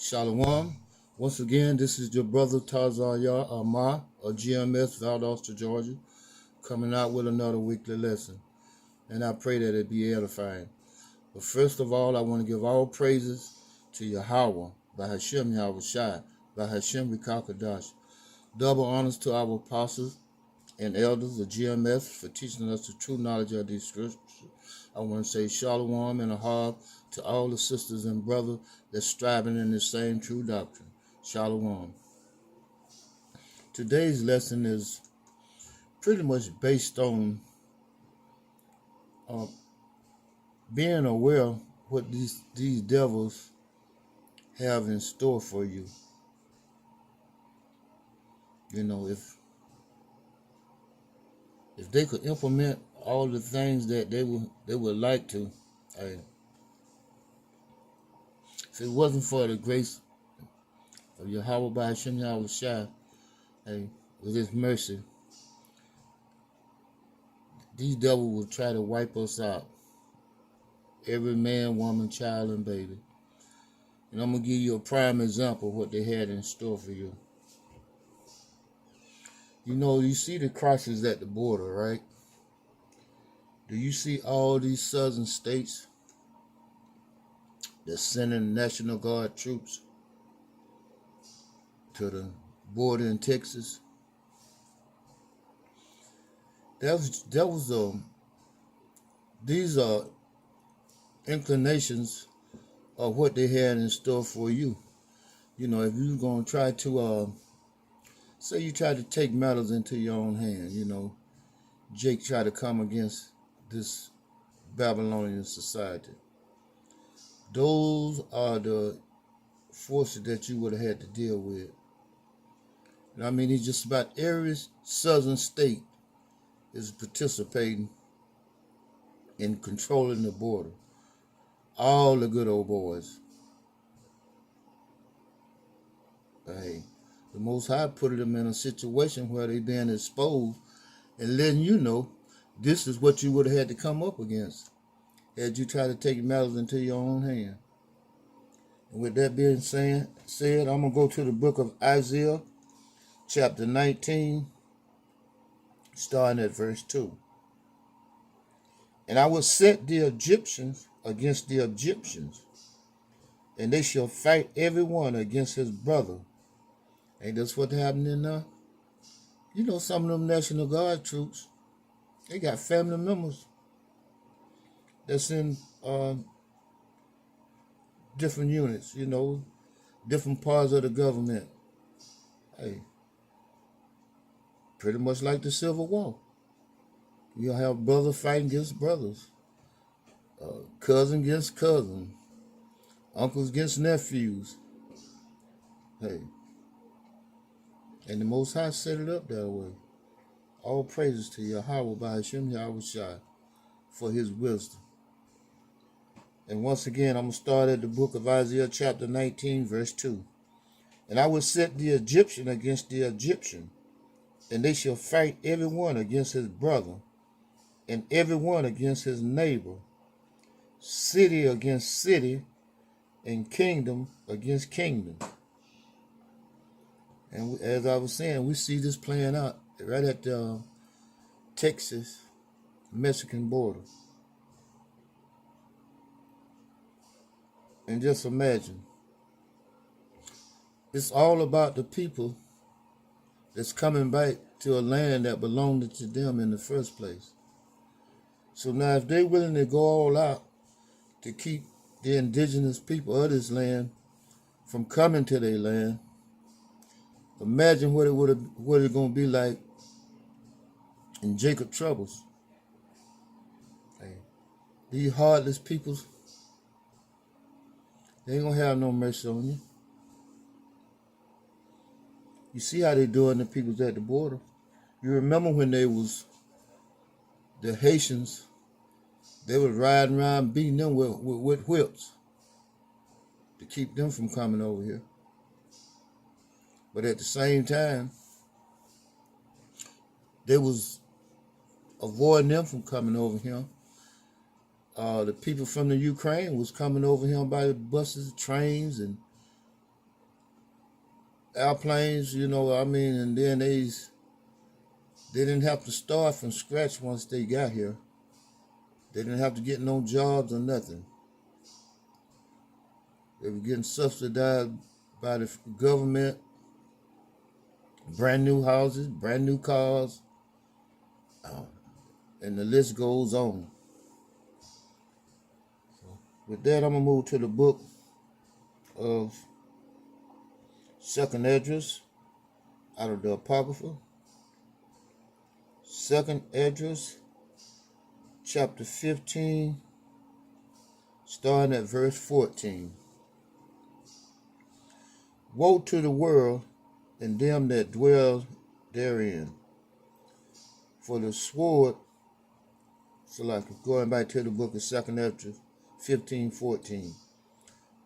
Shalom. Once again, this is your brother Tazayah Amar of GMS, Valdosta, Georgia, coming out with another weekly lesson. And I pray that it be edifying. But first of all, I want to give all praises to Yahweh, by Hashem Yahweh Shai, by Hashem Rikakadash. Double honors to our apostles and elders of GMS for teaching us the true knowledge of these scriptures. I want to say shalom and a ahab to all the sisters and brothers that's striving in the same true doctrine. Shalom. Today's lesson is pretty much based on being aware what these devils have in store for you. You know, if they could implement all the things that they would like to, if it wasn't for the grace of Yahweh by Hashem Yahweh Shai, with His mercy, these devils will try to wipe us out. Every man, woman, child, and baby. And I'm going to give you a prime example of what they had in store for you. You know, you see the crisis at the border, right? Do you see all these southern states that's sending National Guard troops to the border in Texas? These are inclinations of what they had in store for you. You know, if you're going to try to, say you try to take matters into your own hand, you know, Jake tried to come against this Babylonian society. Those are the forces that you would have had to deal with. And I mean, it's just about every southern state is participating in controlling the border. All the good old boys. But hey, the Most High put them in a situation where they're being exposed and letting you know this is what you would have had to come up against had you tried to take matters into your own hand. And with that being said, I'm going to go to the book of Isaiah, chapter 19, starting at verse 2. And I will set the Egyptians against the Egyptians, and they shall fight every one against his brother. Ain't that's what's happening now? You know, some of them National Guard troops, they got family members that's in different units, you know, different parts of the government. Hey, pretty much like the Civil War. You'll have brothers fighting against brothers, cousin against cousin, uncles against nephews. Hey, and the Most High set it up that way. All praises to Yahweh by Hashem Yahweh Shai for His wisdom. And once again, I'm going to start at the book of Isaiah chapter 19, verse 2. And I will set the Egyptian against the Egyptian, and they shall fight every one against his brother, and every one against his neighbor, city against city, and kingdom against kingdom. And as I was saying, we see this playing out right at the Texas-Mexican border. And just imagine, it's all about the people that's coming back to a land that belonged to them in the first place. So now if they're willing to go all out to keep the indigenous people of this land from coming to their land, imagine what it's going to be like in Jacob troubles. Hey, these heartless peoples, they ain't going to have no mercy on you. You see how they doing the peoples at the border. You remember when the Haitians, they was riding around beating them with whips to keep them from coming over here. But at the same time, they was avoiding them from coming over here. The people from the Ukraine was coming over here by the buses, trains, and airplanes, and then they didn't have to start from scratch once they got here. They didn't have to get no jobs or nothing. They were getting subsidized by the government, brand new houses, brand new cars, and the list goes on. So with that, I'm going to move to the book of 2nd Esdras out of the Apocrypha. 2nd Esdras, chapter 15, starting at verse 14. Woe to the world and them that dwell therein. For the sword, so like going back to the book of 2nd Esdras 15:14.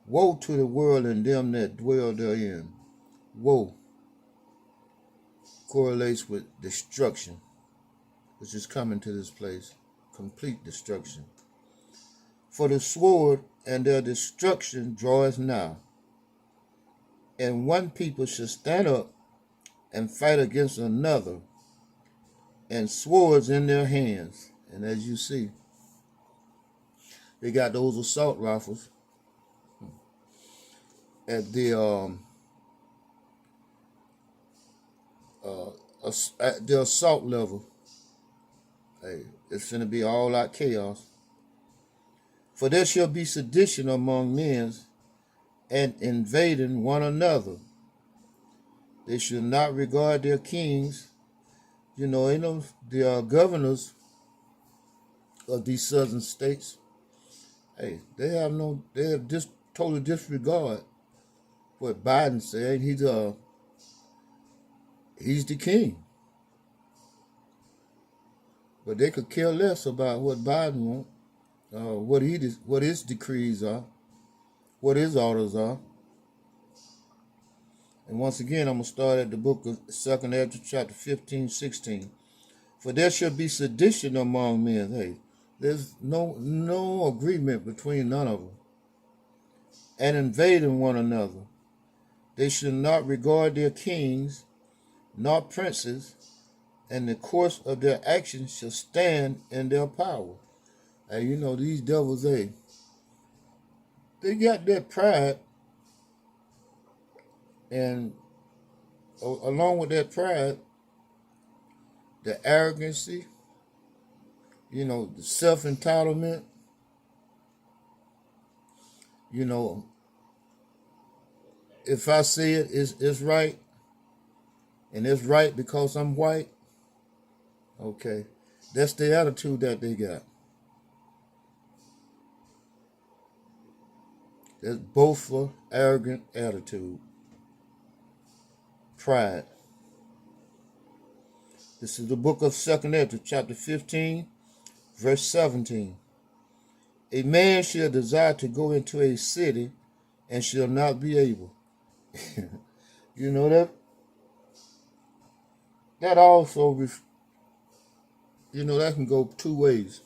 Woe to the world and them that dwell therein. Woe correlates with destruction, which is coming to this place. Complete destruction. For the sword and their destruction draweth nigh. And one people shall stand up and fight against another, and swords in their hands. And as you see, they got those assault rifles at the assault level. Hey, it's gonna be all out chaos. For there shall be sedition among men, and invading one another. They shall not regard their kings. The governors of these southern states, hey, they have just total disregard what Biden said. He's the king. But they could care less about what Biden wants, what his decrees are, what his orders are. And once again, I'm going to start at the book of 2nd Esdras, chapter 15:16. For there shall be sedition among men. Hey, there's no agreement between none of them. And invading one another. They shall not regard their kings, nor princes, and the course of their actions shall stand in their power. And these devils, they got that pride, and along with that pride, the arrogancy, the self-entitlement, if I say it's right, and it's right because I'm white, okay, that's the attitude that they got. That's boastful, arrogant attitude. Pride. This is the book of 2nd Esdras, chapter 15, verse 17. A man shall desire to go into a city and shall not be able. That also, that can go two ways.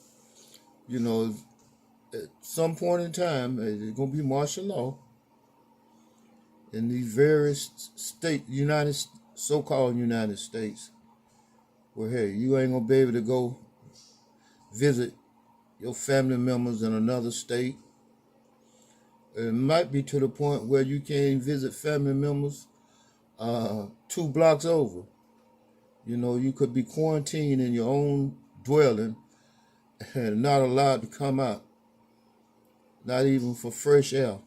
At some point in time, there's going to be martial law in these various so-called United States, where, hey, you ain't going to be able to go visit your family members in another state. It might be to the point where you can't visit family members 2 blocks over. You could be quarantined in your own dwelling and not allowed to come out, not even for fresh air.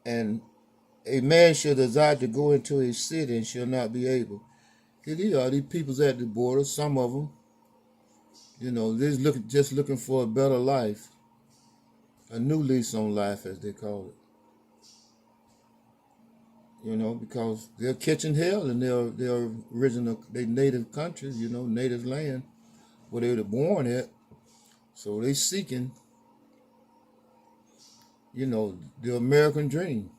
And a man shall desire to go into a city and shall not be able. These people's at the border, some of them, they're just looking for a better life, a new lease on life, as they call it. Because they're catching hell in their native countries, native land, where they were born at. So they seeking, the American dream.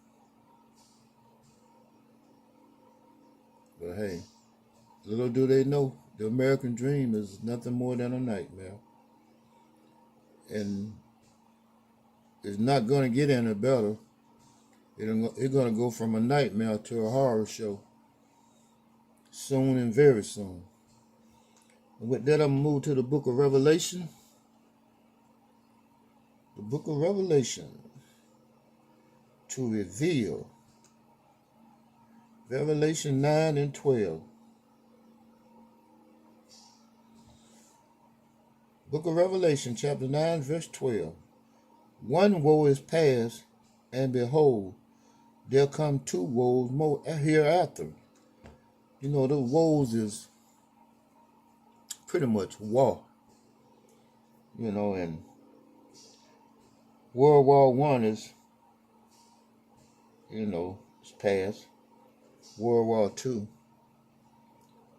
But hey, little do they know, the American dream is nothing more than a nightmare. And it's not going to get any better It's going to go from a nightmare to a horror show soon and very soon. And with that, I'm going to move to the book of Revelation. The book of Revelation to reveal. Revelation 9 and 12. Book of Revelation, chapter 9, verse 12. One woe is past, and behold, there come two woes more hereafter. You know, the woes is pretty much war. You know, and World War One is, it's past. World War Two.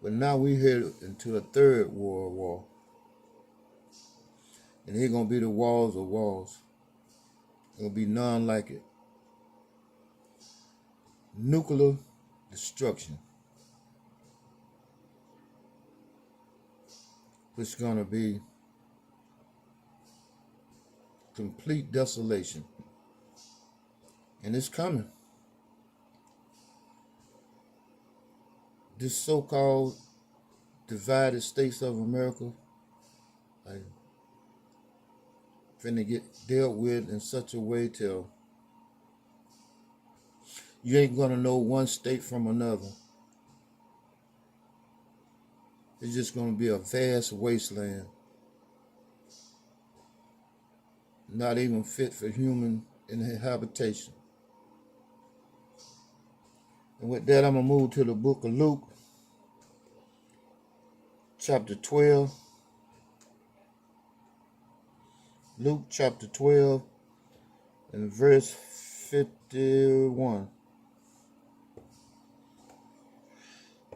But now we head into a third World War. And it's going to be the walls of walls. There'll be none like it. Nuclear destruction. Which is going to be complete desolation. And it's coming. This so-called divided states of America finna get dealt with in such a way till you ain't gonna know one state from another. It's just gonna be a vast wasteland, not even fit for human habitation. And with that, I'm gonna move to the book of Luke, chapter 12. Luke chapter 12 and verse 51.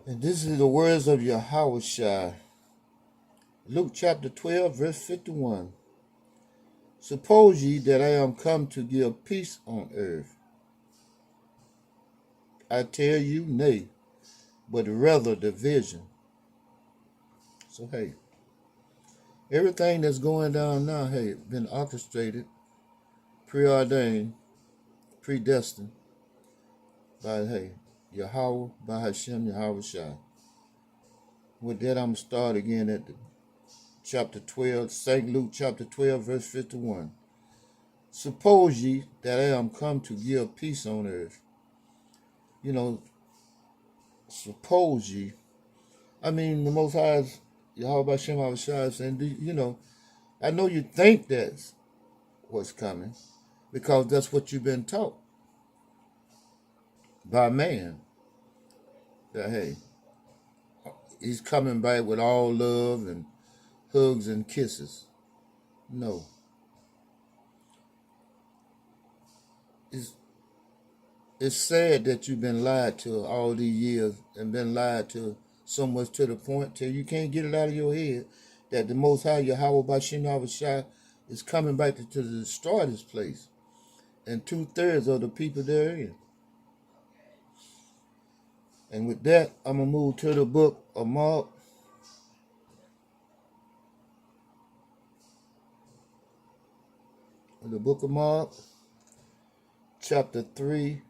And this is the words of Yahushua. Luke chapter 12, verse 51. Suppose ye that I am come to give peace on earth? I tell you, nay, but rather division. So, hey, everything that's going down now, hey, been orchestrated, preordained, predestined by, hey, Yahweh, by Hashem, Yahushua. With that, I'm going to start again at the chapter 12, St. Luke chapter 12, verse 51. Suppose ye that I am come to give peace on earth. You know, suppose ye. I mean, the Most High is Yahweh Hashem Yahushua saying, I know you think that's what's coming because that's what you've been taught by man. That, hey, he's coming back with all love and hugs and kisses. No. It's sad that you've been lied to all these years and been lied to so much to the point till you can't get it out of your head that the Most High Yahweh Bashim Yahushua is coming back to destroy this place and 2/3 of the people therein. And with that, I'm going to move to the book of Mark. The book of Mark, chapter 3,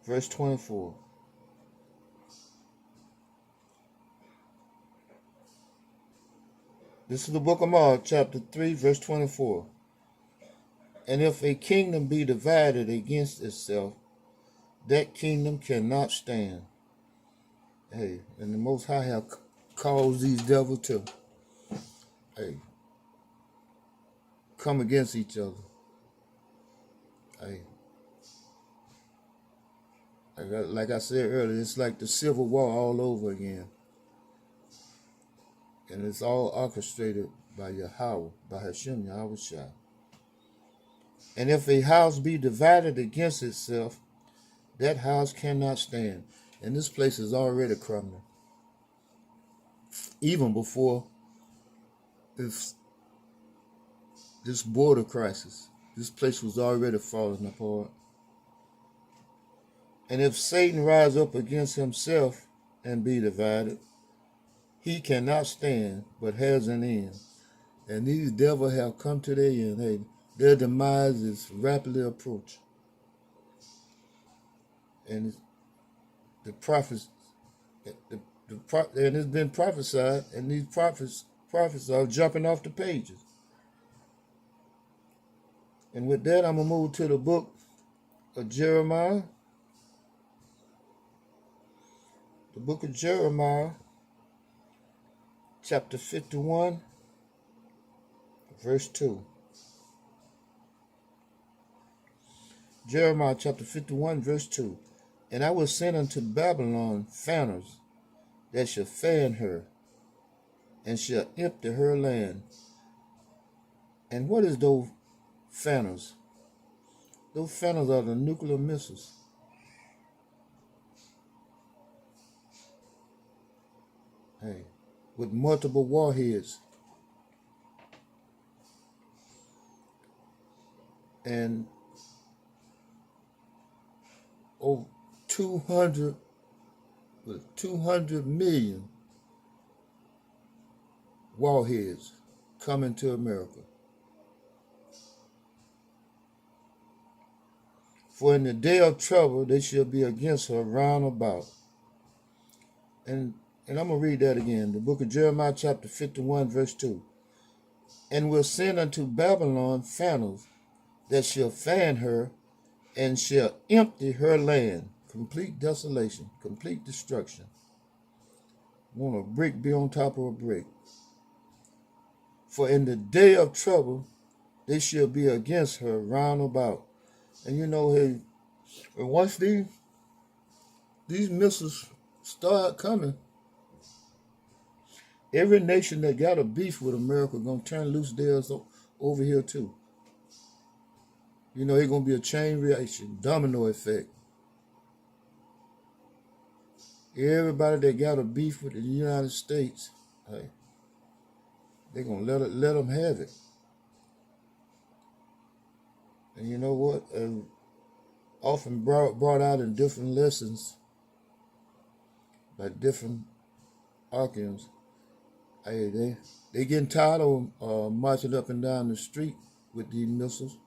verse 24. This is the book of Mark, chapter 3, verse 24. And if a kingdom be divided against itself, that kingdom cannot stand. Hey, and the Most High have caused these devils to, hey, come against each other. Hey, like I said earlier, it's like the Civil War all over again. And it's all orchestrated by Yahweh, by Hashem Yahushua. And if a house be divided against itself, that house cannot stand. And this place is already crumbling. Even before this border crisis, this place was already falling apart. And if Satan rise up against himself and be divided, he cannot stand, but has an end. And these devils have come to their end. Hey, their demise is rapidly approaching. and the prophets, and it's been prophesied, and these prophets are jumping off the pages. And with that, I'm gonna move to the book of Jeremiah. The book of Jeremiah, chapter 51, verse 2. Jeremiah chapter 51, verse 2. And I will send unto Babylon fanners that shall fan her, and shall empty her land. And what is those fanners? Those fanners are the nuclear missiles. Hey, with multiple warheads. And over 200 million warheads coming to America. For in the day of trouble they shall be against her round about. And I'm going to read that again. The book of Jeremiah chapter 51 verse 2. And will send unto Babylon fanners that shall fan her, and shall empty her land. Complete desolation, complete destruction. Won't a brick be on top of a brick? For in the day of trouble they shall be against her round about. And you know, hey, once these missiles start coming, every nation that got a beef with America gonna turn loose theirs over here too. You know, it's gonna be a chain reaction, domino effect. Everybody that got a beef with the United States, hey, they're gonna let them have it. And you know what? Often brought out in different lessons by different archives. Hey, they getting tired of marching up and down the street with these missiles.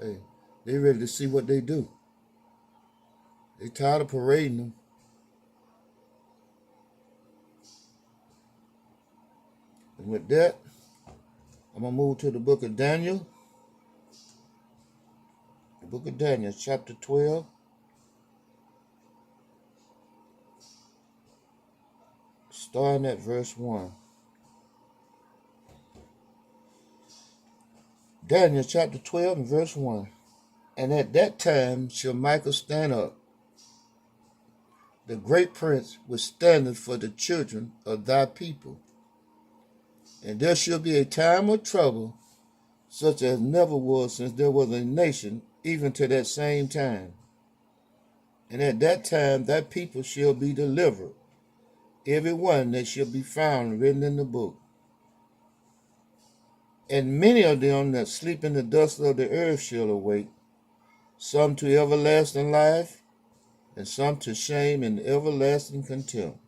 Hey, they ready to see what they do. They tired of parading them. And with that, I'm gonna move to the book of Daniel. The book of Daniel, chapter 12. Starting at verse 1. Daniel chapter 12 and verse 1. And at that time shall Michael stand up, the great prince which standeth for the children of thy people. And there shall be a time of trouble, such as never was since there was a nation, even to that same time. And at that time thy people shall be delivered, every one that shall be found written in the book. And many of them that sleep in the dust of the earth shall awake, some to everlasting life, and some to shame and everlasting contempt.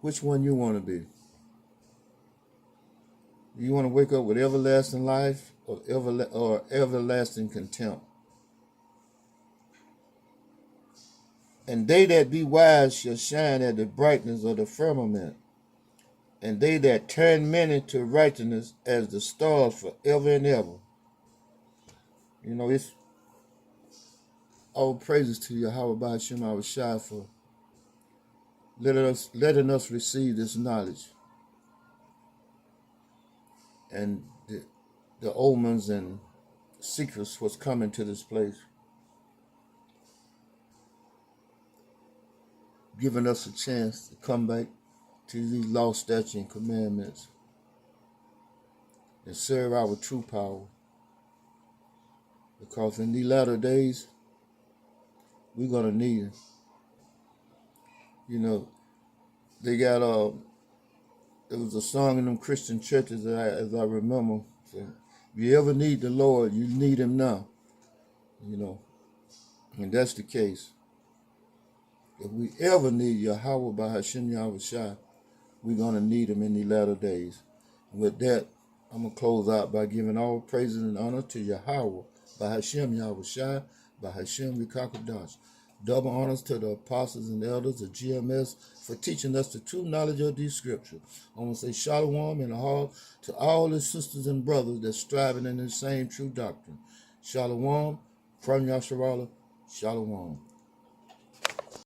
Which one you want to be? You want to wake up with everlasting life or everlasting contempt? And they that be wise shall shine at the brightness of the firmament, and they that turn many to righteousness as the stars forever and ever. You know, it's all praises to Yahweh Ba'ashem Yahushua for letting us receive this knowledge and the omens and secrets what's coming to this place, giving us a chance to come back to these law, statutes, and commandments and serve our true power. Because in these latter days, we're going to need it. You know, they got, there was a song in them Christian churches that as I remember, saying, if you ever need the Lord, you need him now. You know, and that's the case. If we ever need Yahweh Ba'ashem Yahushua, we're going to need him in the latter days. And with that, I'm going to close out by giving all praises and honor to Yahweh Ba'ashem Yahushua, by Hashem Rikakadash. Double honors to the apostles and elders of GMS for teaching us the true knowledge of these scriptures. I want to say shalom in the heart to all the sisters and brothers that's striving in the same true doctrine. Shalom from Yasharallah. Shalom.